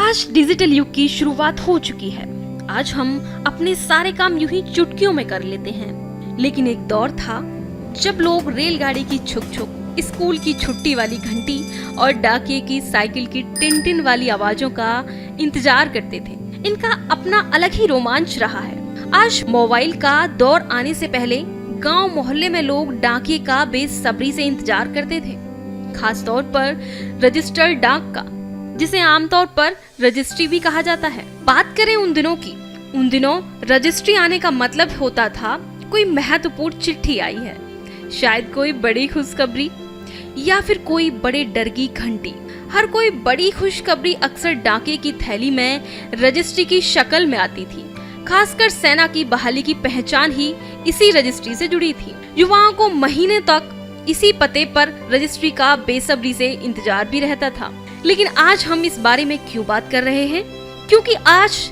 आज डिजिटल युग की शुरुआत हो चुकी है। आज हम अपने सारे काम यूं ही चुटकियों में कर लेते हैं, लेकिन एक दौर था जब लोग रेलगाड़ी की छुक छुक, स्कूल की छुट्टी वाली घंटी और डाकिये की साइकिल की टिन टिन वाली आवाजों का इंतजार करते थे। इनका अपना अलग ही रोमांच रहा है। आज मोबाइल का दौर आने से पहले गांव मोहल्ले में लोग डाकिये का बेसब्री से इंतजार करते थे, खास तौर पर रजिस्टर्ड डाक का, जिसे आमतौर पर रजिस्ट्री भी कहा जाता है। बात करें उन दिनों की, उन दिनों रजिस्ट्री आने का मतलब होता था कोई महत्वपूर्ण चिट्ठी आई है, शायद कोई बड़ी खुशखबरी या फिर कोई बड़े डर की घंटी। हर कोई बड़ी खुशखबरी अक्सर डाके की थैली में रजिस्ट्री की शक्ल में आती थी। खासकर सेना की बहाली की पहचान ही इसी रजिस्ट्री से जुड़ी थी। युवाओं को महीने तक इसी पते पर रजिस्ट्री का बेसब्री से इंतजार भी रहता था। लेकिन आज हम इस बारे में क्यों बात कर रहे हैं? क्योंकि आज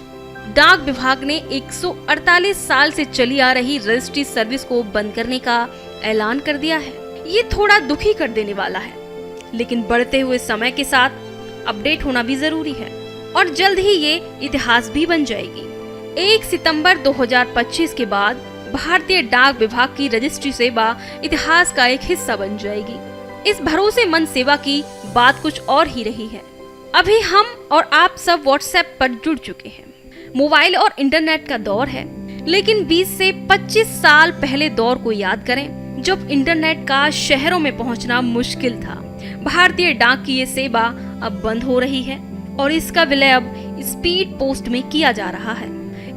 डाक विभाग ने 148 साल से चली आ रही रजिस्ट्री सर्विस को बंद करने का ऐलान कर दिया है। ये थोड़ा दुखी कर देने वाला है, लेकिन बढ़ते हुए समय के साथ अपडेट होना भी जरूरी है और जल्द ही ये इतिहास भी बन जाएगी। 1 सितंबर 2025 के बाद भारतीय डाक विभाग की रजिस्ट्री सेवा इतिहास का एक हिस्सा बन जाएगी। इस भरोसेमंद सेवा की बात कुछ और ही रही है। अभी हम और आप सब व्हाट्सएप पर जुड़ चुके हैं। मोबाइल और इंटरनेट का दौर है, लेकिन 20 से 25 साल पहले दौर को याद करें जब इंटरनेट का शहरों में पहुंचना मुश्किल था। भारतीय डाक की ये सेवा अब बंद हो रही है और इसका विलय अब स्पीड पोस्ट में किया जा रहा है।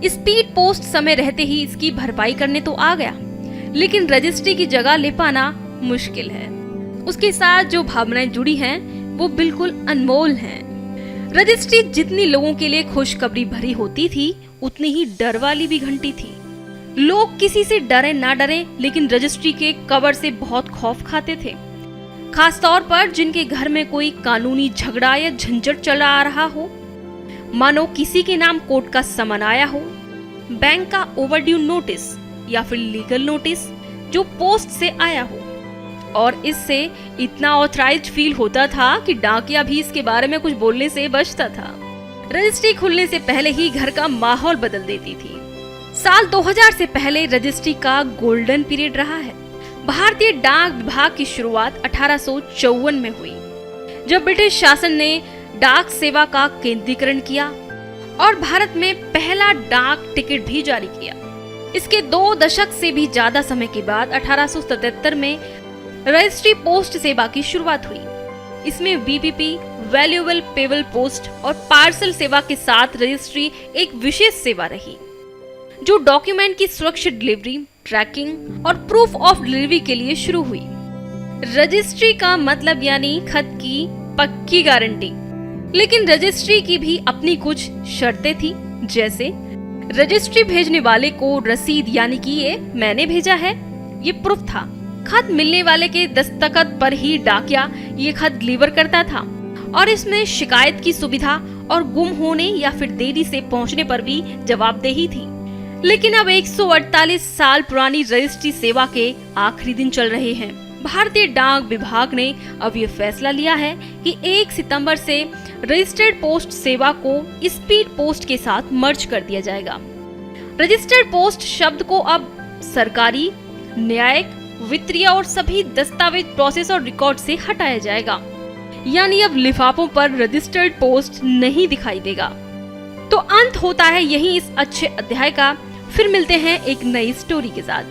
स्पीड पोस्ट समय रहते ही इसकी भरपाई करने तो आ गया, लेकिन रजिस्ट्री की जगह ले पाना मुश्किल है। उसके साथ जो भावनाएं जुड़ी हैं वो बिल्कुल अनमोल हैं। रजिस्ट्री जितनी लोगों के लिए खुशखबरी भरी होती थी, उतनी ही डर वाली भी घंटी थी। लोग किसी से डरे ना डरे, लेकिन रजिस्ट्री के कवर से बहुत खौफ खाते थे, खास तौर पर जिनके घर में कोई कानूनी झगड़ा या झंझट चला आ रहा हो, मानो किसी के नाम कोर्ट का समन आया हो, बैंक का ओवरड्यू नोटिस या फिर लीगल नोटिस जो पोस्ट से आया हो। और इससे इतना ऑथराइज्ड फील होता था कि डाकिया भी इसके बारे में कुछ बोलने से बचता था। रजिस्ट्री खुलने से पहले ही घर का माहौल बदल देती थी। साल 2000 से पहले रजिस्ट्री का गोल्डन पीरियड रहा है। भारतीय डाक विभाग की शुरुआत 1854 में हुई, जब ब्रिटिश शासन ने डाक सेवा का केंद्रीकरण किया और भारत में पहला डाक टिकट भी जारी किया। इसके 2 दशक से भी ज्यादा समय के बाद 1877 में रजिस्ट्री पोस्ट सेवा की शुरुआत हुई। इसमें बीपीपी, वैल्यूएबल पेबल पोस्ट और पार्सल सेवा के साथ रजिस्ट्री एक विशेष सेवा रही, जो डॉक्यूमेंट की सुरक्षित डिलीवरी, ट्रैकिंग और प्रूफ ऑफ डिलीवरी के लिए शुरू हुई। रजिस्ट्री का मतलब यानी खत की पक्की गारंटी। लेकिन रजिस्ट्री की भी अपनी कुछ शर्तें थी, जैसे रजिस्ट्री भेजने वाले को रसीद यानी कि ये मैंने भेजा है, ये प्रूफ था। खत मिलने वाले के दस्तखत पर ही डाकिया ये खत डिलीवर करता था और इसमें शिकायत की सुविधा और गुम होने या फिर देरी से पहुंचने पर भी जवाबदेही थी। लेकिन अब 148 साल पुरानी रजिस्ट्री सेवा के आखिरी दिन चल रहे हैं। भारतीय डाक विभाग ने अब ये फैसला लिया है कि 1 सितंबर से रजिस्टर्ड पोस्ट सेवा को स्पीड पोस्ट के साथ मर्ज कर दिया जाएगा। रजिस्टर्ड पोस्ट शब्द को अब सरकारी, न्यायिक, वित्तीय और सभी दस्तावेज, प्रोसेस और रिकॉर्ड से हटाया जाएगा। यानी अब लिफाफों पर रजिस्टर्ड पोस्ट नहीं दिखाई देगा। तो अंत होता है यही इस अच्छे अध्याय का। फिर मिलते हैं एक नई स्टोरी के साथ।